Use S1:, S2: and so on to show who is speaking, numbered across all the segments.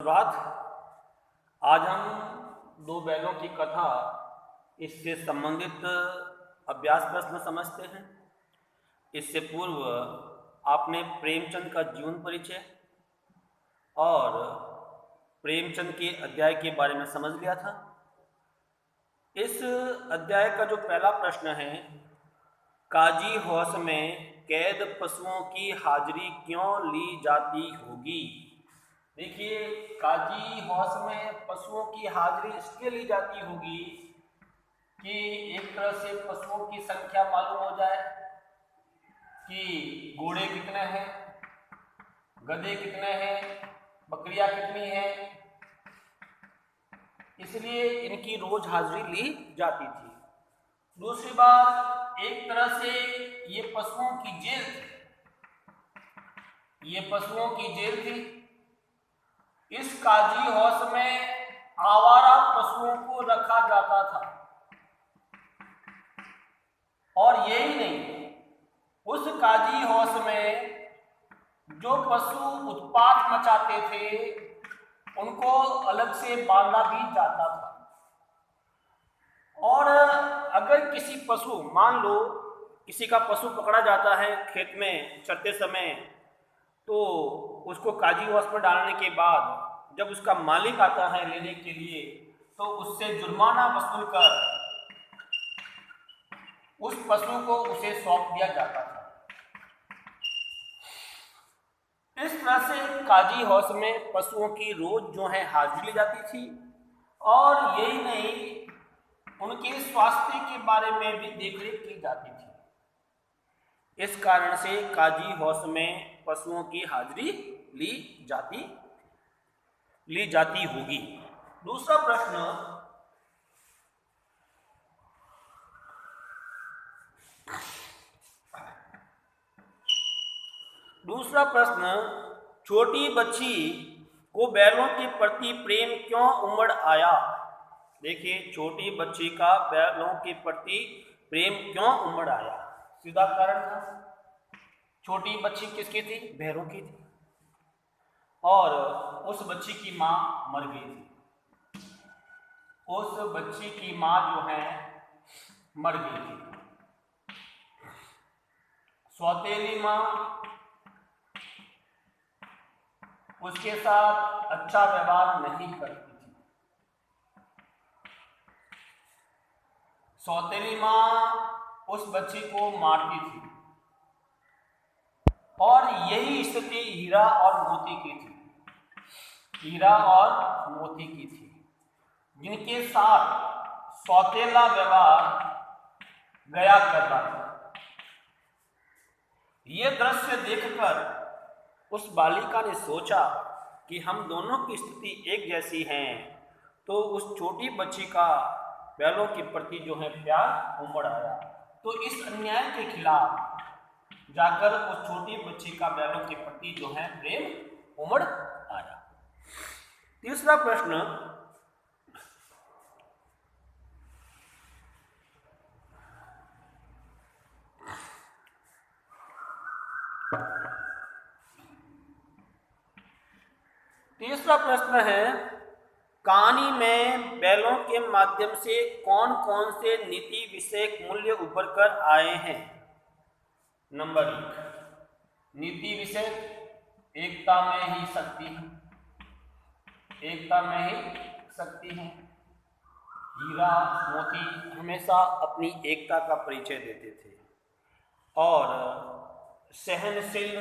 S1: रात आज हम दो बैलों की कथा इससे संबंधित अभ्यास प्रश्न समझते हैं। इससे पूर्व आपने प्रेमचंद का जीवन परिचय और प्रेमचंद के अध्याय के बारे में समझ लिया था। इस अध्याय का जो पहला प्रश्न है, काजी हौस में कैद पशुओं की हाजिरी क्यों ली जाती होगी। देखिए, काजी हौस में पशुओं की हाजिरी इसलिए ली जाती होगी कि एक तरह से पशुओं की संख्या मालूम हो जाए कि घोड़े कितने हैं, गधे कितने हैं, बकरियां कितनी हैं, इसलिए इनकी रोज हाजिरी ली जाती थी। दूसरी बात, एक तरह से ये पशुओं की जेल थी, ये पशुओं की जेल थी। इस काजी हौस में आवारा पशुओं को रखा जाता था और यही नहीं, उस काजी हौस में जो पशु उत्पात मचाते थे उनको अलग से बांधा भी जाता था। और अगर किसी पशु, मान लो किसी का पशु पकड़ा जाता है खेत में चरते समय, तो उसको काजी हौस में डालने के बाद जब उसका मालिक आता है लेने के लिए, तो उससे जुर्माना वसूल कर उस पशु को उसे सौंप दिया जाता था। इस तरह से काजी हौस में पशुओं की रोज जो है हाजिरी ली जाती थी और यही नहीं, उनके स्वास्थ्य के बारे में भी देखरेख की जाती थी। इस कारण से काजी हौस में पशुओं की हाजिरी ली जाती होगी। दूसरा प्रश्न, छोटी बच्ची को बैलों के प्रति प्रेम क्यों उमड़ आया। देखिए, छोटी बच्ची का बैलों के प्रति प्रेम क्यों उमड़ आया, सीधा कारण था, छोटी बच्ची किसकी थी, भैरों की थी, और उस बच्ची की मां मर गई थी। उस बच्ची की मां जो है मर गई थी। सौतेली मां उसके साथ अच्छा व्यवहार नहीं करती थी। सौतेली मां उस बच्ची को मारती थी और यही स्थिति हीरा और मोती की थी। हीरा और मोती की थी, जिनके साथ सौतेला व्यवहार गया कर रहा था। यह दृश्य देखकर उस बालिका ने सोचा कि हम दोनों की स्थिति एक जैसी है, तो उस छोटी बच्ची का बैलों के प्रति जो है प्यार उमड़ आया। तो इस अन्याय के खिलाफ जाकर उस छोटी बच्ची का बैलों के प्रति जो है प्रेम उमड़ आया। तीसरा प्रश्न, है, कहानी में बैलों के माध्यम से कौन कौन से नीति विषयक मूल्य उभर कर आए हैं। नंबर 1, नीति विषय एकता में ही शक्ति है, एकता में ही शक्ति है। हीरा मोती हमेशा अपनी एकता का परिचय देते थे और सहनशील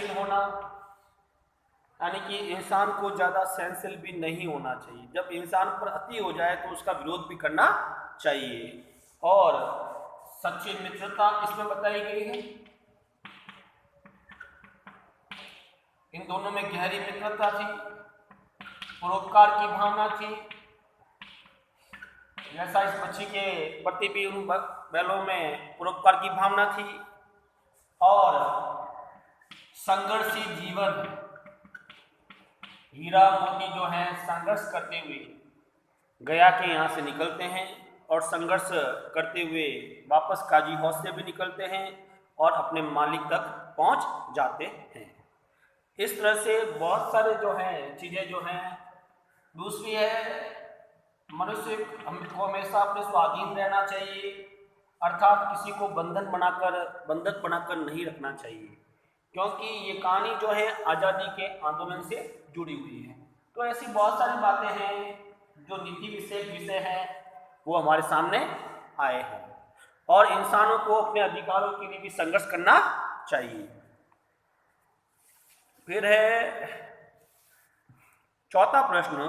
S1: होना, यानी कि इंसान को ज़्यादा सहनशील भी नहीं होना चाहिए। जब इंसान पर अति हो जाए तो उसका विरोध भी करना चाहिए। और सच्ची मित्रता इसमें बताई गई है। इन दोनों में गहरी मित्रता थी, परोपकार की भावना थी, जैसा इस बच्ची के प्रति भी उन बैलों में परोपकार की भावना थी। और संघर्षी जीवन, हीरा मोती जो है संघर्ष करते हुए गया के यहाँ से निकलते हैं और संघर्ष करते हुए वापस काजी हौस से भी निकलते हैं और अपने मालिक तक पहुंच जाते हैं। इस तरह से बहुत सारे जो हैं चीज़ें जो हैं। दूसरी है, मनुष्य को हमेशा अपने स्वाधीन रहना चाहिए, अर्थात किसी को बंधक बनाकर नहीं रखना चाहिए, क्योंकि ये कहानी जो है आज़ादी के आंदोलन से जुड़ी हुई है। तो ऐसी बहुत सारी बातें हैं जो नीति विषय हैं वो हमारे सामने आए हैं, और इंसानों को अपने अधिकारों के लिए भी संघर्ष करना चाहिए। फिर है चौथा प्रश्न,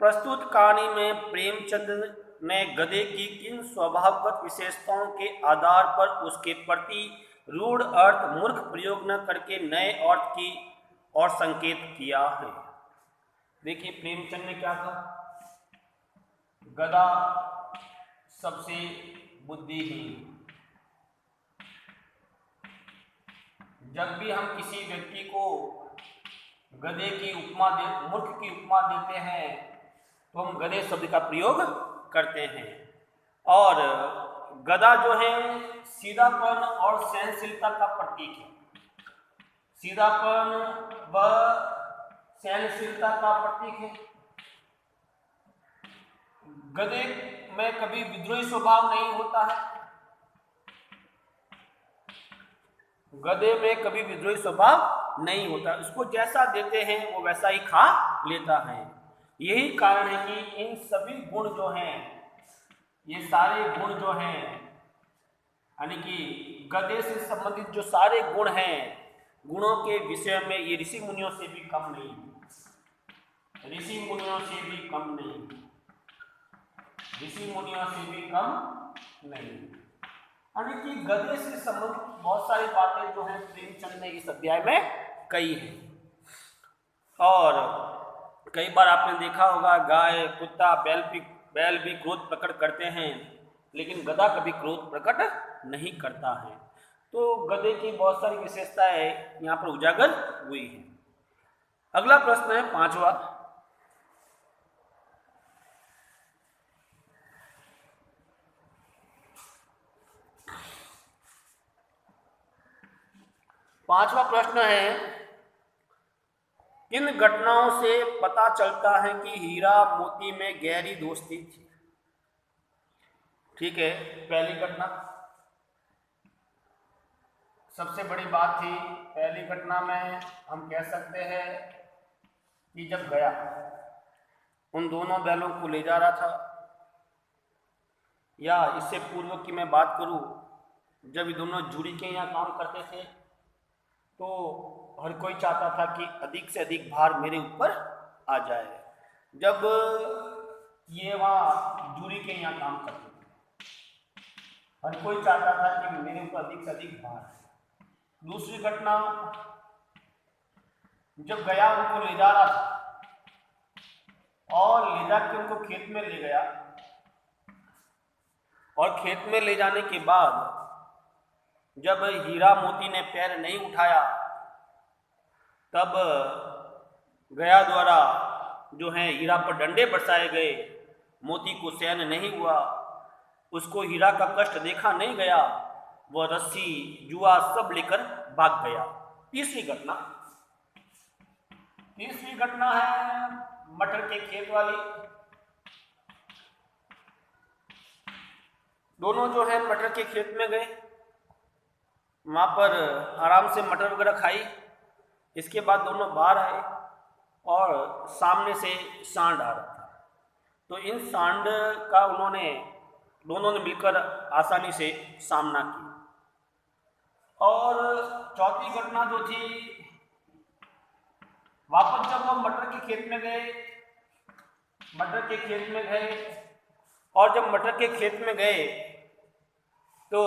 S1: प्रस्तुत कहानी में प्रेमचंद ने गधे की किन स्वभावगत विशेषताओं के आधार पर उसके प्रति रूढ़ अर्थ मूर्ख प्रयोग न करके नए अर्थ की और संकेत किया है। देखिए प्रेमचंद ने क्या कहा, गधा सबसे बुद्धिहीन। जब भी हम किसी व्यक्ति को गधे की उपमा मूर्ख की उपमा देते हैं तो हम गधे शब्द का प्रयोग करते हैं। और गधा जो है सीधापन और सहनशीलता का प्रतीक है। सीधापन व सहनशीलता का प्रतीक है। गधे में कभी विद्रोही स्वभाव नहीं होता है। गधे में कभी विद्रोही स्वभाव नहीं होता, उसको जैसा देते हैं वो वैसा ही खा लेता है। यही कारण है कि इन सभी गुण जो हैं, ये सारे गुण जो हैं, यानी कि गधे से संबंधित जो सारे गुण हैं, गुणों के विषय में ये ऋषि मुनियों से भी कम नहीं, ऋषि मुनियों से भी कम नहीं, ऋषि मुनियों से भी कम नहीं। यानी कि गधे से संबंधित बहुत सारी बातें जो हैं प्रेमचंद ने इस अध्याय में कही है। और कई बार आपने देखा होगा गाय, कुत्ता, बैल भी क्रोध प्रकट करते हैं, लेकिन गधा कभी क्रोध प्रकट नहीं करता है। तो गधे की बहुत सारी विशेषताएं यहाँ पर उजागर हुई है। अगला प्रश्न है पांचवा, प्रश्न है, किन घटनाओं से पता चलता है कि हीरा मोती में गहरी दोस्ती थी? ठीक है, पहली घटना सबसे बड़ी बात थी। पहली घटना में हम कह सकते हैं कि जब गया उन दोनों बैलों को ले जा रहा था, या इससे पूर्व की मैं बात करूं, जब ये दोनों जूरी के यहाँ काम करते थे तो हर कोई चाहता था कि अधिक से अधिक भार मेरे ऊपर आ जाए। जब ये वहाँ जूरी के यहाँ काम करते थे, हर कोई चाहता था कि मेरे ऊपर अधिक से अधिक भार है। दूसरी घटना, जब गया उनको ले जा रहा था और ले जाके उनको खेत में ले गया, और खेत में ले जाने के बाद जब हीरा मोती ने पैर नहीं उठाया, तब गया द्वारा जो है हीरा पर डंडे बरसाए गए। मोती को सहन नहीं हुआ, उसको हीरा का कष्ट देखा नहीं गया, वह रस्सी जुआ सब लेकर भाग गया। तीसरी घटना है मटर के खेत वाली। दोनों जो है मटर के खेत में गए, वहाँ पर आराम से मटर वगैरह खाई। इसके बाद दोनों बाहर आए और सामने से सांड आ रहा था, तो इन सांड का दोनों ने मिलकर आसानी से सामना किया। और चौथी घटना जो थी, वापस जब हम मटर के खेत में गए, और जब मटर के खेत में गए तो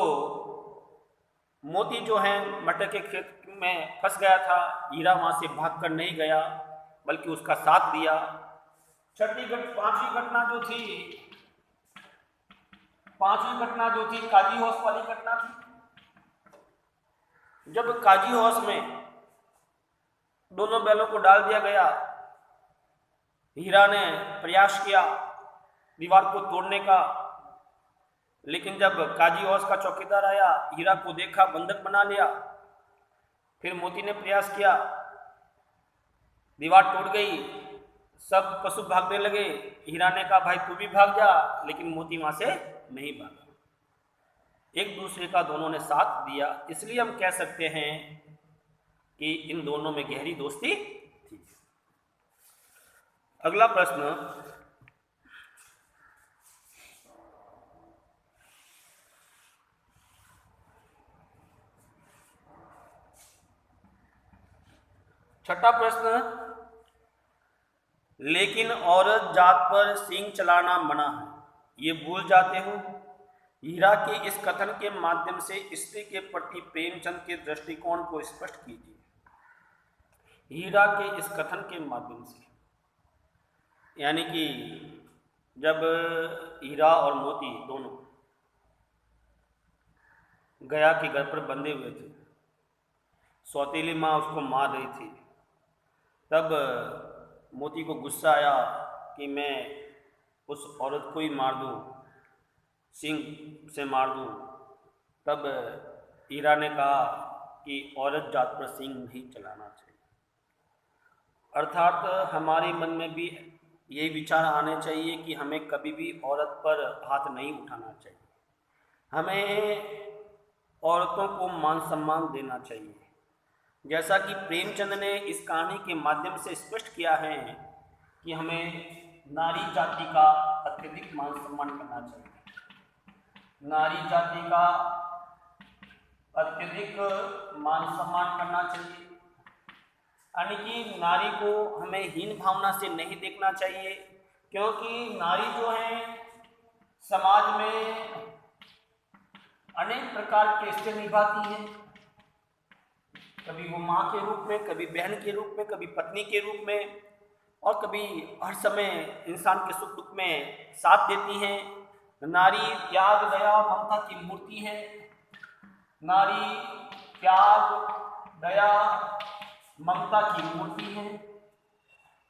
S1: मोती जो है मटर के खेत में फंस गया था। हीरा वहां से भागकर नहीं गया, बल्कि उसका साथ दिया। पांचवी घटना जो थी काजी हाउस वाली घटना थी। जब काजी हाउस में बैलों को डाल दिया गया। हीरा ने प्रयास किया दीवार को तोड़ने का, लेकिन जब काजी औस का चौकीदार आया, हीरा को देखा, बंधक बना लिया। फिर मोती ने प्रयास किया, दीवार टूट गई, सब पशु भागने लगे। हीरा ने कहा भाई तू भी भाग जा, लेकिन मोती वहां से नहीं भागा। एक दूसरे का दोनों ने साथ दिया, इसलिए हम कह सकते हैं कि इन दोनों में गहरी दोस्ती थी। अगला प्रश्न, छठा प्रश्न, लेकिन औरत जात पर सींग चलाना मना है, ये भूल जाते हो। हीरा के इस कथन के माध्यम से स्त्री के प्रति प्रेमचंद के दृष्टिकोण को स्पष्ट कीजिए। हीरा के इस कथन के माध्यम से, यानी कि जब हीरा और मोती दोनों गया के घर पर बंधे हुए थे, सौतेली माँ उसको मार रही थी, तब मोती को गुस्सा आया कि मैं उस औरत को ही मार दूं, सिंह से मार दूं। तब हीरा ने कहा कि औरत जात पर सिंह नहीं चलाना चाहिए। अर्थात हमारे मन में भी यही विचार आने चाहिए कि हमें कभी भी औरत पर हाथ नहीं उठाना चाहिए। हमें औरतों को मान सम्मान देना चाहिए, जैसा कि प्रेमचंद ने इस कहानी के माध्यम से स्पष्ट किया है कि हमें नारी जाति का अत्यधिक मान सम्मान करना चाहिए। नारी जाति का अत्यधिक मान सम्मान करना चाहिए, यानी कि नारी को हमें हीन भावना से नहीं देखना चाहिए, क्योंकि नारी जो है समाज में अनेक प्रकार के हिस्से निभाती है। कभी वो माँ के रूप में, कभी बहन के रूप में, कभी पत्नी के रूप में, और कभी हर समय इंसान के सुख दुख में साथ देती हैं। नारी त्याग, दया, ममता की मूर्ति है। नारी त्याग, दया, ममता की मूर्ति है,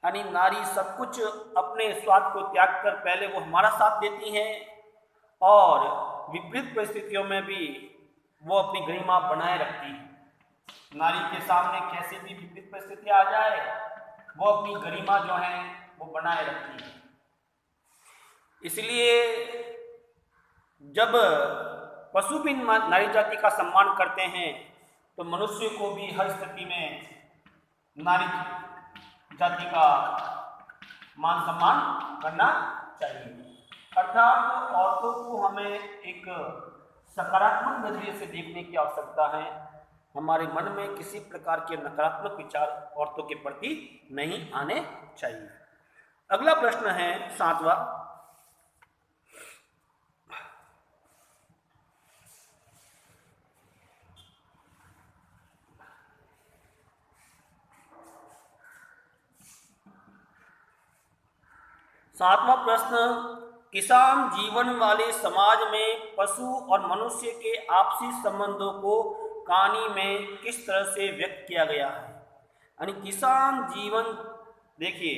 S1: यानी नारी सब कुछ अपने स्वार्थ को त्याग कर पहले वो हमारा साथ देती हैं, और विपरीत परिस्थितियों में भी वो अपनी गरिमा बनाए रखती है। नारी के सामने कैसे भी विपरीत परिस्थिति आ जाए, वो अपनी गरिमा जो है वो बनाए रखती है। इसलिए जब पशु भी नारी जाति का सम्मान करते हैं, तो मनुष्य को भी हर स्थिति में नारी जाति का मान सम्मान करना चाहिए। अर्थात औरतों को हमें एक सकारात्मक नजरिए से देखने की आवश्यकता है। हमारे मन में किसी प्रकार के नकारात्मक विचार औरतों के प्रति नहीं आने चाहिए। अगला प्रश्न है 7वां, प्रश्न, किसान जीवन वाले समाज में पशु और मनुष्य के आपसी संबंधों को कहानी में किस तरह से व्यक्त किया गया है। यानी किसान जीवन, देखिए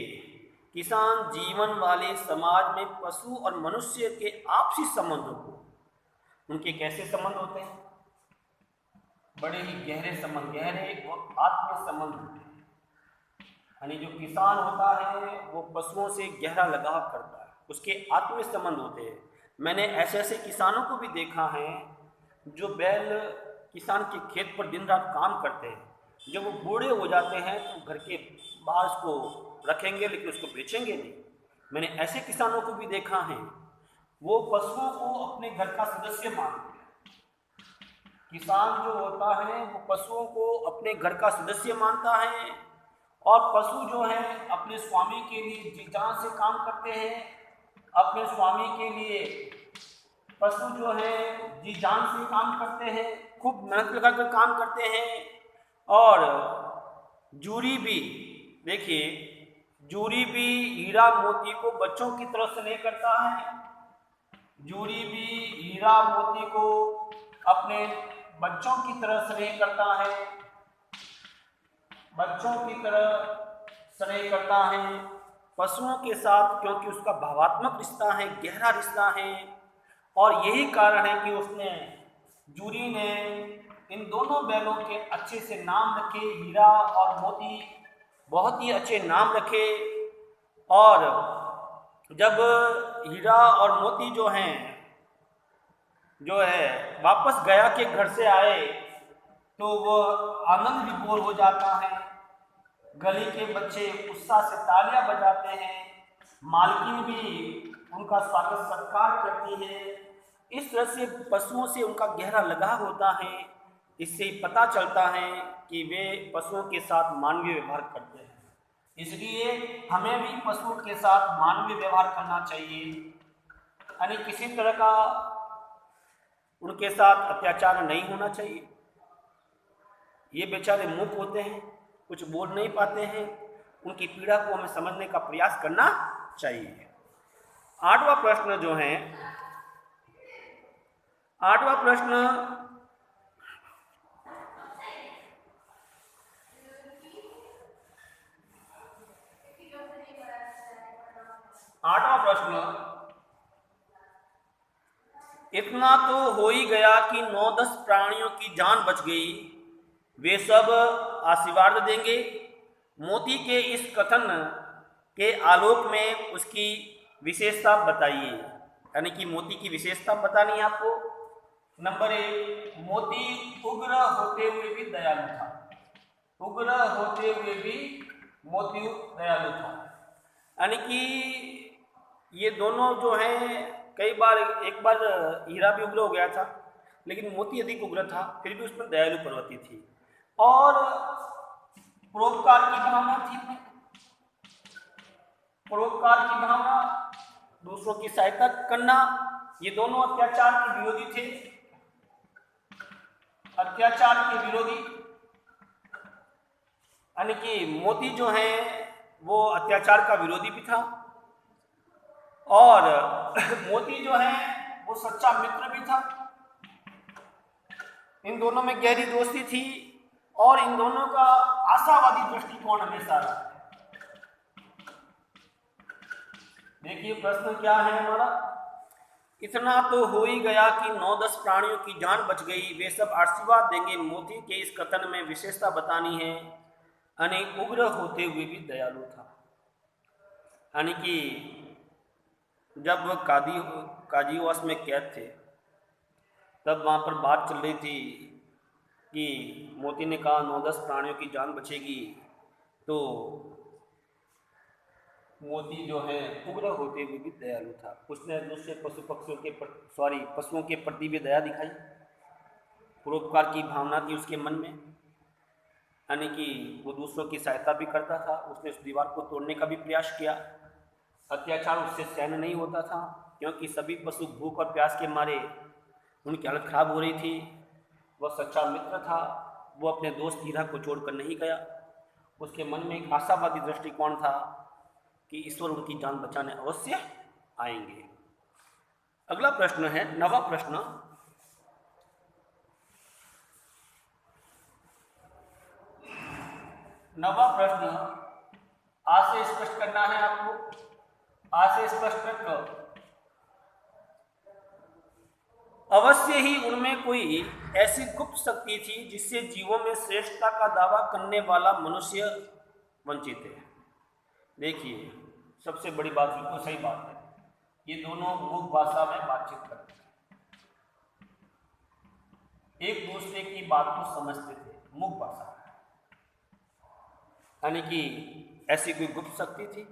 S1: किसान जीवन वाले समाज में पशु और मनुष्य के आपसी संबंधों को, उनके कैसे संबंध होते हैं, बड़े ही गहरे संबंध, गहरे और आत्मीय संबंध होते हैं। यानी जो किसान होता है वो पशुओं से गहरा लगाव करता है, उसके आत्मीय संबंध होते हैं। मैंने ऐसे ऐसे किसानों को भी देखा है जो बैल किसान के खेत पर दिन रात काम करते हैं, जब वो बूढ़े हो जाते हैं तो घर के बाहर उसको रखेंगे, लेकिन उसको बेचेंगे नहीं। मैंने ऐसे किसानों को भी देखा है, वो पशुओं को अपने घर का सदस्य मानते हैं। किसान जो होता है वो पशुओं को अपने घर का सदस्य मानता है, और पशु जो है अपने स्वामी के लिए जी जान से काम करते हैं। अपने स्वामी के लिए पशु जो है जी जान से काम करते हैं, खूब मेहनत लगाकर काम करते हैं। और जूरी भी, देखिए जूरी भी हीरा मोती को बच्चों की तरह से नहीं करता है। जूरी भी हीरा मोती को अपने बच्चों की तरह से नहीं करता है। बच्चों की तरह स्नेह करता है पशुओं के साथ, क्योंकि उसका भावात्मक रिश्ता है, गहरा रिश्ता है। और यही कारण है कि उसने जूरी ने इन दोनों बैलों के अच्छे से नाम रखे, हीरा और मोती, बहुत ही अच्छे नाम रखे। और जब हीरा और मोती जो है वापस गया के घर से आए तो वो आनंद विभोर हो जाता है। गली के बच्चे उत्साह से तालियां बजाते हैं, मालकिन भी उनका स्वागत सत्कार करती है। इस तरह से पशुओं से उनका गहरा लगाव होता है। इससे पता चलता है कि वे पशुओं के साथ मानवीय व्यवहार करते हैं। इसलिए हमें भी पशुओं के साथ मानवीय व्यवहार करना चाहिए, यानी किसी तरह का उनके साथ अत्याचार नहीं होना चाहिए। ये बेचारे मूक होते हैं, कुछ बोल नहीं पाते हैं, उनकी पीड़ा को हमें समझने का प्रयास करना चाहिए। आठवां प्रश्न जो है, आठवां प्रश्न, इतना तो हो ही गया कि 9-10 प्राणियों की जान बच गई, वे सब आशीर्वाद देंगे। मोती के इस कथन के आलोक में उसकी विशेषता बताइए, यानी कि मोती की विशेषता बतानी है आपको। नंबर 1, मोती उग्र होते हुए भी दयालु था। उग्र होते हुए भी मोती दयालु था, यानी कि ये दोनों जो हैं, कई बार एक बार हीरा भी उग्र हो गया था, लेकिन मोती अधिक उग्र था, फिर भी उसमें दयालु प्रवृत्ति थी। और परोपकार की भावना थी, परोपकार की भावना, दूसरों की सहायता करना, ये दोनों अत्याचार के विरोधी थे, अत्याचार के विरोधी। यानी कि मोती जो है वो अत्याचार का विरोधी भी था, और मोती जो है वो सच्चा मित्र भी था। इन दोनों में गहरी दोस्ती थी और इन दोनों का आशावादी दृष्टिकोण हमेशा रहा। देखिए प्रश्न क्या है हमारा, इतना तो हो ही गया कि 9-10 प्राणियों की जान बच गई, वे सब आशीर्वाद देंगे। मोती के इस कथन में विशेषता बतानी है, यानी उग्र होते हुए भी दयालु था। यानी कि जब कादियोवास में कैद थे, तब वहाँ पर बात चल रही थी कि मोती ने कहा 9-10 प्राणियों की जान बचेगी, तो मोती जो है उग्र होते हुए भी दयालु था। उसने दूसरे पशुओं के प्रति भी दया दिखाई, परोपकार की भावना थी उसके मन में, यानी कि वो दूसरों की सहायता भी करता था। उसने उस दीवार को तोड़ने का भी प्रयास किया। अत्याचार उससे सहन नहीं होता था, क्योंकि सभी पशु भूख और प्यास के मारे उनकी हालत खराब हो रही थी। वह सच्चा मित्र था, वो अपने दोस्त हीरा को छोड़कर नहीं गया। उसके मन में एक आशावादी दृष्टिकोण था कि ईश्वर उनकी जान बचाने अवश्य आएंगे। अगला प्रश्न है 9वां प्रश्न, आ से स्पष्ट करना है आपको। आ से स्पष्ट कर, अवश्य ही उनमें कोई ऐसी गुप्त शक्ति थी जिससे जीवों में श्रेष्ठता का दावा करने वाला मनुष्य वंचित है। देखिए सबसे बड़ी बात, बिल्कुल सही बात है, ये दोनों मूक भाषा में बातचीत करते थे, एक दूसरे की बात को समझते थे मूक भाषा, यानी कि ऐसी कोई गुप्त शक्ति थी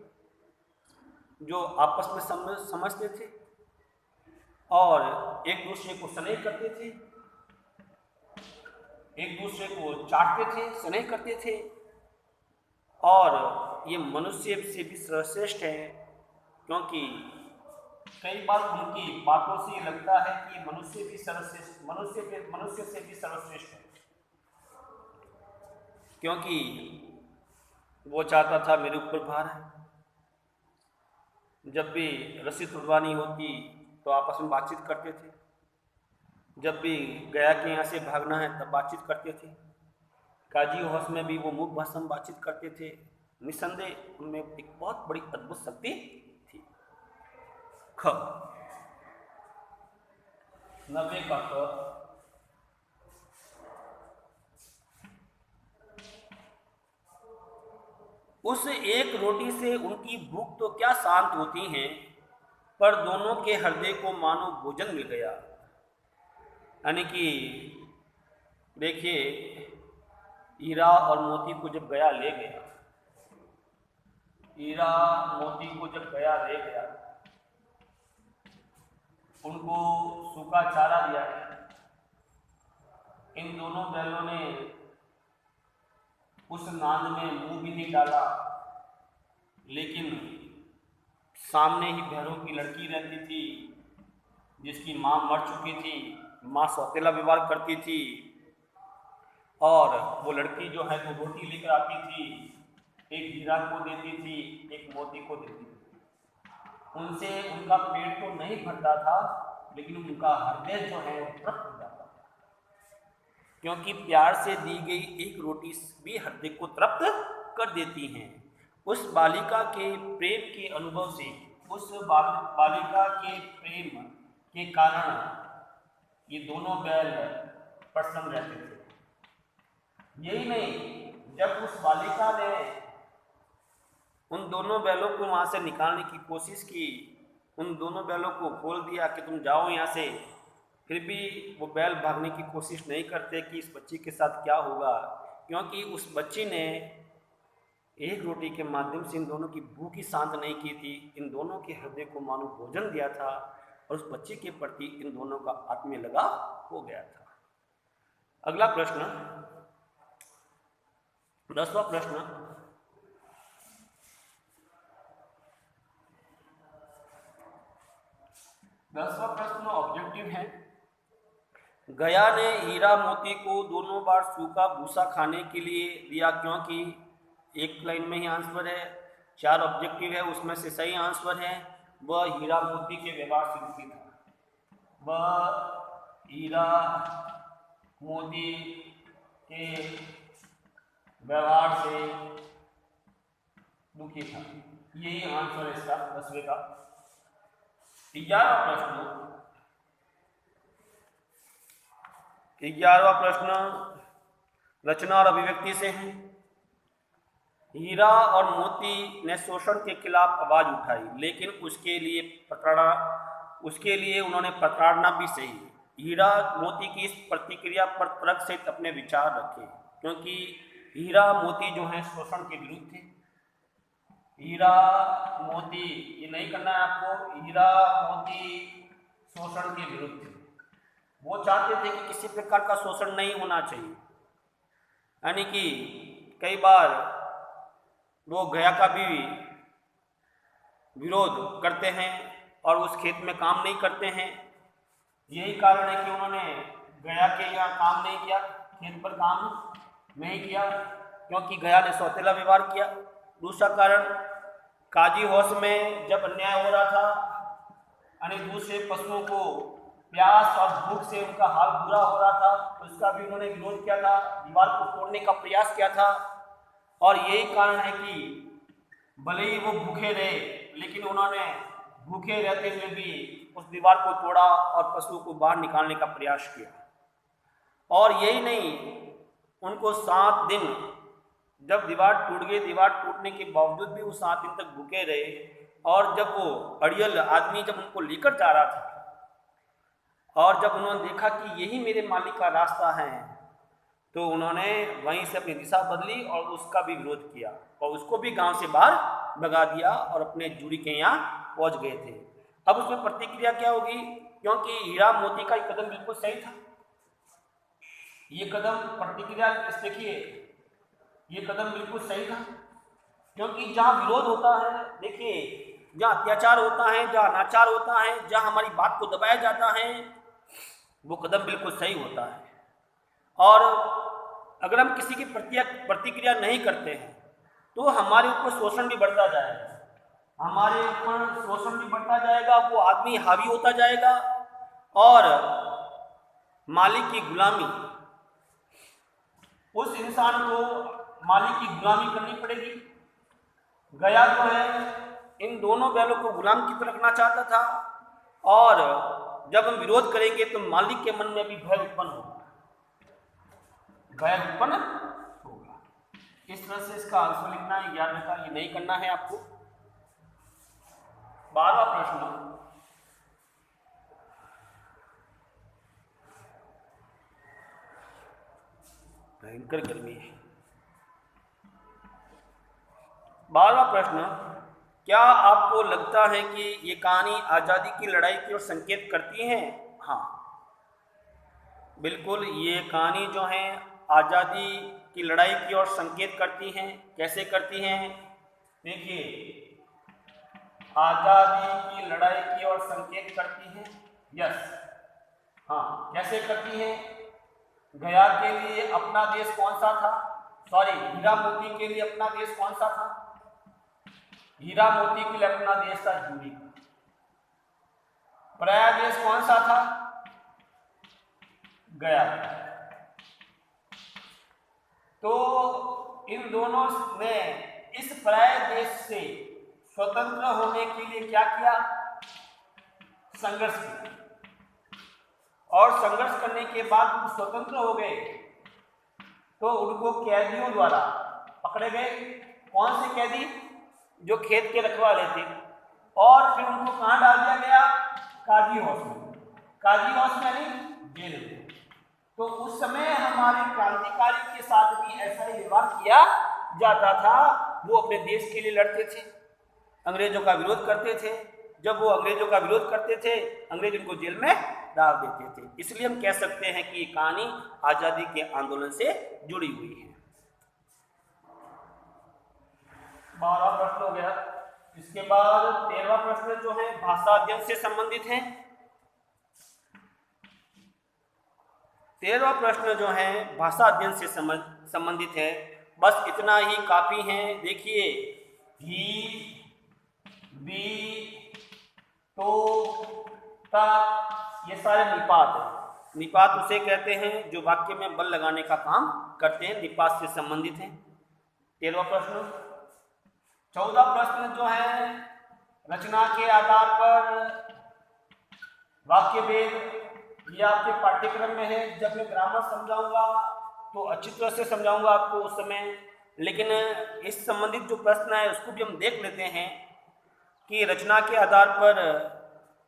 S1: जो आपस में समझते थे और एक दूसरे को स्नेह करते थे, एक दूसरे को चाटते थे, स्नेह करते थे। और ये मनुष्य से भी सर्वश्रेष्ठ है, क्योंकि कई बार उनकी बातों से ये लगता है कि मनुष्य से भी सर्वश्रेष्ठ है, क्योंकि वो चाहता था मेरे ऊपर भार है। जब भी रस्सी तुड़वानी होती तो आपस में बातचीत करते थे, जब भी गया के यहाँ से भागना है तब बातचीत करते थे। काजी हौस में भी वो मूक भाषा में बातचीत करते थे। निस्संदेह उनमें एक बहुत बड़ी अद्भुत शक्ति थी। ख 90 का ख, उस एक रोटी से उनकी भूख तो क्या शांत होती है, पर दोनों के हृदय को मानो भोजन मिल गया। यानी कि देखिए, हीरा और मोती को जब गया ले गया, हीरा मोती को जब गया ले गया, उनको सूखा चारा दिया, इन दोनों बैलों ने उस नाद में मुंह भी नहीं डाला, लेकिन सामने ही भैरों की लड़की रहती थी जिसकी माँ मर चुकी थी। माँ सौतेला व्यवहार करती थी और वो लड़की जो है वो रोटी लेकर आती थी, एक हीरा को देती थी, एक मोती को देती थी। उनसे उनका पेट तो नहीं भरता था, लेकिन उनका हृदय जो है वो तृप्त हो जाता था, क्योंकि प्यार से दी गई एक रोटी भी हृदय को तृप्त कर देती हैं। उस बालिका के प्रेम के अनुभव से, उस बालिका के प्रेम के कारण ये दोनों बैल प्रसन्न रहते थे। यही नहीं, जब उस बालिका ने उन दोनों बैलों को वहाँ से निकालने की कोशिश की, उन दोनों बैलों को खोल दिया कि तुम जाओ यहाँ से, फिर भी वो बैल भागने की कोशिश नहीं करते कि इस बच्ची के साथ क्या होगा, क्योंकि उस बच्ची ने एक रोटी के माध्यम से इन दोनों की भूख ही शांत नहीं की थी, इन दोनों के हृदय को मानो भोजन दिया था और उस बच्चे के प्रति इन दोनों का आत्मीय लगाव हो गया था। अगला प्रश्न, 10वां प्रश्न, ऑब्जेक्टिव है। गया ने हीरा मोती को दोनों बार सूखा भूसा खाने के लिए दिया, क्योंकि एक लाइन में ही आंसर है, 4 ऑब्जेक्टिव है, उसमें से सही आंसर है वह हीरा मोती के व्यवहार से दुखी था। वह हीरा मोती के व्यवहार से दुखी था। यही आंसर है इसका 10वें का। 11वां प्रश्न रचना और अभिव्यक्ति से है। हीरा और मोती ने शोषण के खिलाफ आवाज उठाई, लेकिन उसके लिए उन्होंने प्रताड़ना भी सही। हीरा मोती की इस प्रतिक्रिया पर तर्क सहित अपने विचार रखे, क्योंकि हीरा मोती जो है शोषण के विरुद्ध थे। हीरा मोती, ये नहीं करना है आपको, हीरा मोती शोषण के विरुद्ध थे। वो चाहते थे कि किसी प्रकार का शोषण नहीं होना चाहिए, यानी कि कई बार वो गया का भी विरोध करते हैं और उस खेत में काम नहीं करते हैं। यही कारण है कि उन्होंने गया के यहाँ काम नहीं किया, खेत पर काम नहीं किया, क्योंकि गया ने सौतेला व्यवहार किया। दूसरा कारण, काजी हौस में जब अन्याय हो रहा था, यानी दूसरे पशुओं को प्यास और भूख से उनका हाल बुरा हो रहा था, तो इसका भी उन्होंने विरोध किया था, दीवार को तोड़ने का प्रयास किया था। और यही कारण है कि भले ही वो भूखे रहे, लेकिन उन्होंने भूखे रहते हुए भी उस दीवार को तोड़ा और पशुओं को बाहर निकालने का प्रयास किया। और यही नहीं, उनको 7 दिन, जब दीवार टूट गई, दीवार टूटने के बावजूद भी वो 7 दिन तक भूखे रहे। और जब वो अड़ियल आदमी जब उनको लेकर जा रहा था और जब उन्होंने देखा कि यही मेरे मालिक का रास्ता है, तो उन्होंने वहीं से अपनी दिशा बदली और उसका भी विरोध किया और उसको भी गांव से बाहर भगा दिया और अपने जूरी के यहाँ पहुंच गए थे। अब उसमें प्रतिक्रिया क्या होगी, क्योंकि हीरा मोती का कदम बिल्कुल सही था। ये कदम प्रतिक्रिया देखिए, ये कदम बिल्कुल सही था, क्योंकि जहाँ विरोध होता है, देखिए जहाँ अत्याचार होता है, जहाँ अनाचार होता है, जहाँ हमारी बात को दबाया जाता है, वो कदम बिल्कुल सही होता है। और अगर हम किसी की प्रतिक्रिया नहीं करते हैं तो हमारे ऊपर शोषण भी बढ़ता जाएगा, हमारे ऊपर शोषण भी बढ़ता जाएगा, वो आदमी हावी होता जाएगा और मालिक की गुलामी उस इंसान को मालिक की गुलामी करनी पड़ेगी। गया जो है इन दोनों बैलों को गुलाम की तरह रखना चाहता था, और जब हम विरोध करेंगे तो मालिक के मन में भी भय उत्पन्न होगा, भय उत्पन्न होगा। इस तरह से इसका आंसर लिखना है, याद रखा, ये नहीं करना है आपको। 12वां प्रश्न, भयंकर गर्मी है। 12वां प्रश्न, क्या आपको लगता है कि ये कहानी आज़ादी की लड़ाई की ओर संकेत करती है? हाँ, बिल्कुल, ये कहानी जो है आज़ादी की लड़ाई की ओर संकेत करती हैं। कैसे करती हैं? देखिए, आज़ादी की लड़ाई की ओर संकेत करती हैं। यस, हाँ, कैसे करती हैं? गया के लिए अपना देश कौन सा था? सॉरी, हीरा मोती के लिए अपना देश कौन सा था? हीरा मोती के लिए अपना देश था जूरी का। पराया देश कौन सा था? गया। तो इन दोनों ने इस पराये देश से स्वतंत्र होने के लिए क्या किया? संघर्ष किया, और संघर्ष करने के बाद जब स्वतंत्र हो गए तो उनको कैदियों द्वारा पकड़े गए। कौन से कैदी? जो खेत के रखवाले थे, और फिर उनको कहाँ डाल दिया गया? काजी हाउस में। काजी हाउस में नहीं, जेल में। तो उस समय हमारे क्रांतिकारी के साथ भी ऐसा ही व्यवहार किया जाता था। वो अपने देश के लिए लड़ते थे, अंग्रेजों का विरोध करते थे। जब वो अंग्रेजों का विरोध करते थे, अंग्रेज उनको जेल में डाल देते थे। इसलिए हम कह सकते हैं कि ये कहानी आज़ादी के आंदोलन से जुड़ी हुई है। 12वां प्रश्न हो गया। इसके बाद 13वां प्रश्न जो है भाषा अध्ययन से संबंधित है। 13वां प्रश्न जो है भाषा अध्ययन से संबंधित है। बस इतना ही काफी है। देखिए, ही, बी, तो, ता, ये सारे निपात हैं। निपात उसे कहते हैं जो वाक्य में बल लगाने का काम करते हैं, निपात से संबंधित हैं। 13वां प्रश्न। 14वां प्रश्न जो है रचना के आधार पर वाक्य भेद, ये आपके पाठ्यक्रम में है। जब मैं ग्रामर समझाऊंगा तो अच्छी तरह से समझाऊंगा आपको उस समय, लेकिन इस संबंधित जो प्रश्न है उसको भी हम देख लेते हैं कि रचना के आधार पर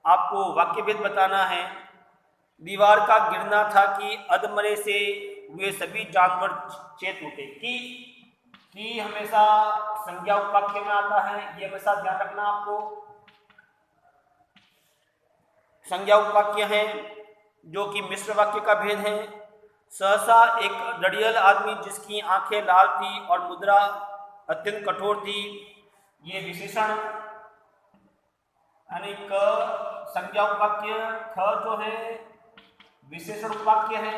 S1: आपको वाक्य भेद बताना है। दीवार का गिरना था कि अधमरे से वे सभी जानवर चेत उठे। कि हमेशा संज्ञा वाक्य में आता है, ये हमेशा ध्यान रखना आपको। संज्ञा वाक्य है जो कि मिश्र वाक्य का भेद है। सहसा एक डडियल आदमी जिसकी आंखें लाल थी और मुद्रा अत्यंत कठोर थी, ये विशेषण यानी क संज्ञा वाक्य, ख जो है विशेषण वाक्य है।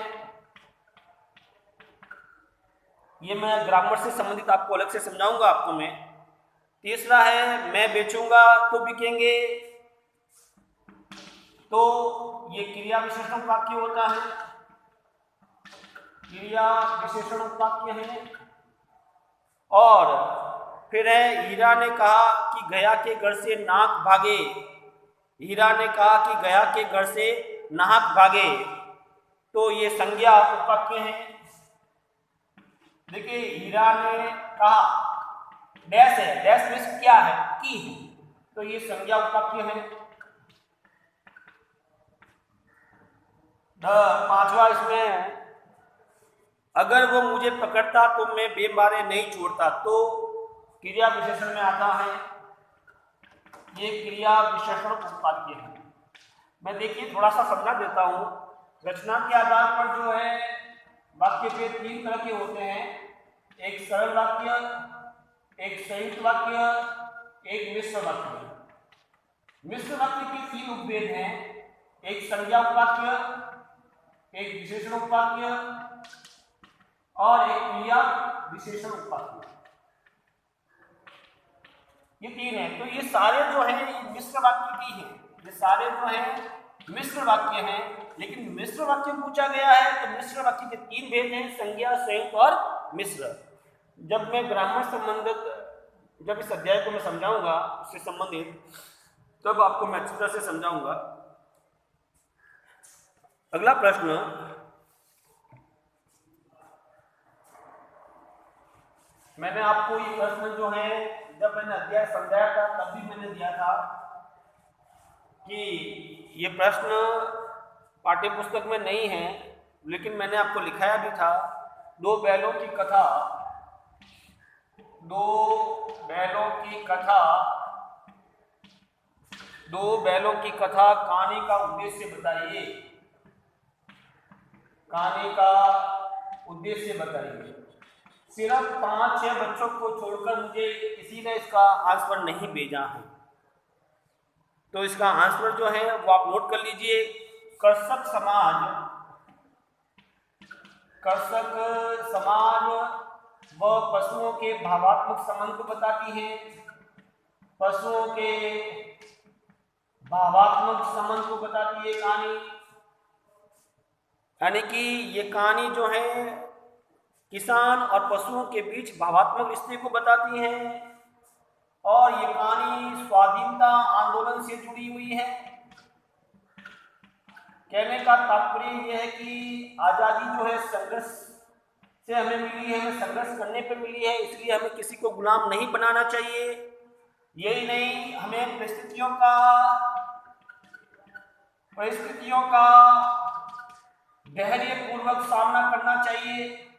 S1: ये मैं ग्रामर से संबंधित आपको अलग से समझाऊंगा आपको मैं। तीसरा है मैं बेचूंगा तो बिकेंगे, तो ये क्रिया विशेषण वाक्य होता है। क्रिया विशेषण वाक्य है। और फिर है हीरा ने कहा कि गया के घर से नाक भागे। हीरा ने कहा कि गया के घर से नाहक भागे, तो ये संज्ञा वाक्य है। देखिए, हीरा ने कहा, डैश है, डैश में क्या है? की है, तो ये संज्ञा वाक्य है। 5वां इसमें अगर वो मुझे पकड़ता तो मैं बेमारे नहीं छोड़ता, तो क्रिया विशेषण में आता है। ये क्रिया विशेषण वाक्य है। मैं देखिए थोड़ा सा समझा देता हूँ। रचना के आधार पर जो है वाक्य के 3 तरह के होते हैं। एक सरल वाक्य, एक संयुक्त वाक्य, एक मिश्र वाक्य। मिश्र वाक्य के 3 उपभेद हैं। एक संज्ञा वाक्य, एक विशेषण वाक्य और एक क्रिया विशेषण वाक्य। ये 3 है। तो ये सारे जो है मिश्र वाक्य की है। ये सारे जो है मिश्र वाक्य हैं, लेकिन मिश्र वाक्य पूछा गया है तो मिश्र वाक्य के 3 भेद हैं, संज्ञा, संयुक्त और मिश्र। जब मैं ग्रामर संबंधित जब इस अध्याय को मैं समझाऊंगा उससे संबंधित, तब आपको मैं अच्छी तरह से समझाऊंगा। अगला प्रश्न, मैंने आपको ये प्रश्न जो है जब मैंने अध्याय समझाया था तब भी मैंने दिया था कि ये प्रश्न पाठ्य पुस्तक में नहीं है, लेकिन मैंने आपको लिखाया भी था। दो बैलों की कथा कहानी का उद्देश्य बताइए। सिर्फ 5-6 बच्चों को छोड़कर मुझे किसी ने इसका आंसर नहीं भेजा है, तो इसका आंसर जो है वो आप नोट कर लीजिए। कर्षक समाज व पशुओं के भावात्मक संबंध को बताती है। पशुओं के भावात्मक संबंध को बताती है कहानी, यानी कि ये कहानी जो है किसान और पशुओं के बीच भावात्मक रिश्ते को बताती है, और ये कहानी स्वाधीनता आंदोलन से जुड़ी हुई है। कहने का तात्पर्य यह है कि आज़ादी जो है संघर्ष से हमें मिली है, हमें संघर्ष करने पे मिली है, इसलिए हमें किसी को गुलाम नहीं बनाना चाहिए। यही नहीं, हमें परिस्थितियों का धैर्यपूर्वक सामना करना चाहिए।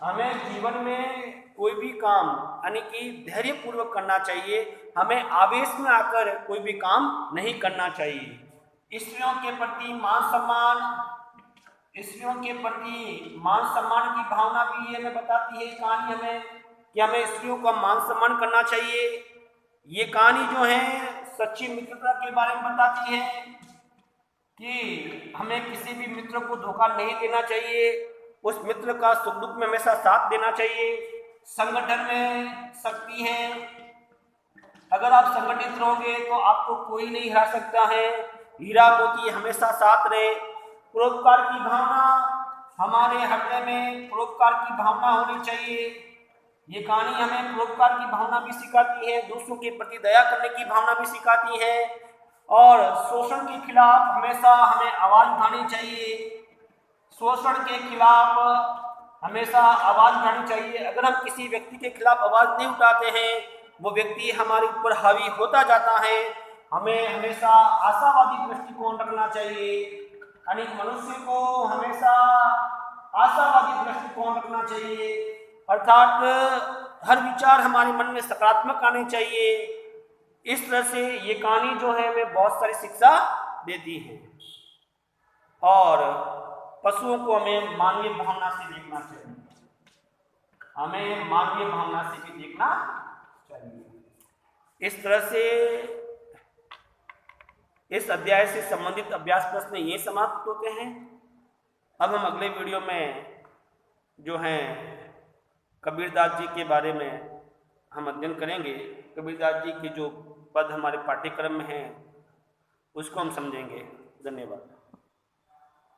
S1: हमें जीवन में कोई भी काम यानी कि धैर्यपूर्वक करना चाहिए, हमें आवेश में आकर कोई भी काम नहीं करना चाहिए। स्त्रियों के प्रति मान सम्मान की भावना भी ये हमें बताती है कहानी हमें, कि हमें स्त्रियों का मान सम्मान करना चाहिए। ये कहानी जो है सच्ची मित्रता के बारे में बताती है कि हमें किसी भी मित्र को धोखा नहीं देना चाहिए, उस मित्र का सुख दुख में हमेशा साथ देना चाहिए। संगठन में शक्ति है, अगर आप संगठित रहोगे तो आपको कोई नहीं हरा सकता है। हीरा मोती हमेशा साथ रहे। परोपकार की भावना, हमारे हृदय में परोपकार की भावना होनी चाहिए। ये कहानी हमें परोपकार की भावना भी सिखाती है, दूसरों के प्रति दया करने की भावना भी सिखाती है, और शोषण के खिलाफ हमेशा हमें आवाज उठानी चाहिए। शोषण के खिलाफ हमेशा आवाज उठानी चाहिए। अगर हम किसी व्यक्ति के खिलाफ आवाज नहीं उठाते हैं, वो व्यक्ति हमारे ऊपर हावी होता जाता है। हमें हमेशा आशावादी दृष्टिकोण रखना चाहिए, यानी मनुष्य को हमेशा आशावादी दृष्टिकोण रखना चाहिए, अर्थात हर विचार हमारे मन में सकारात्मक आने चाहिए। इस तरह से ये कहानी जो है हमें बहुत सारी शिक्षा देती है, और पशुओं को हमें मानवीय भावना से देखना चाहिए, इस तरह से इस अध्याय से संबंधित अभ्यास प्रश्न ये समाप्त होते हैं। अब हम अगले वीडियो में जो हैं कबीरदास जी के बारे में हम अध्ययन करेंगे। कबीरदास जी के जो पद हमारे पाठ्यक्रम में हैं उसको हम समझेंगे। धन्यवाद।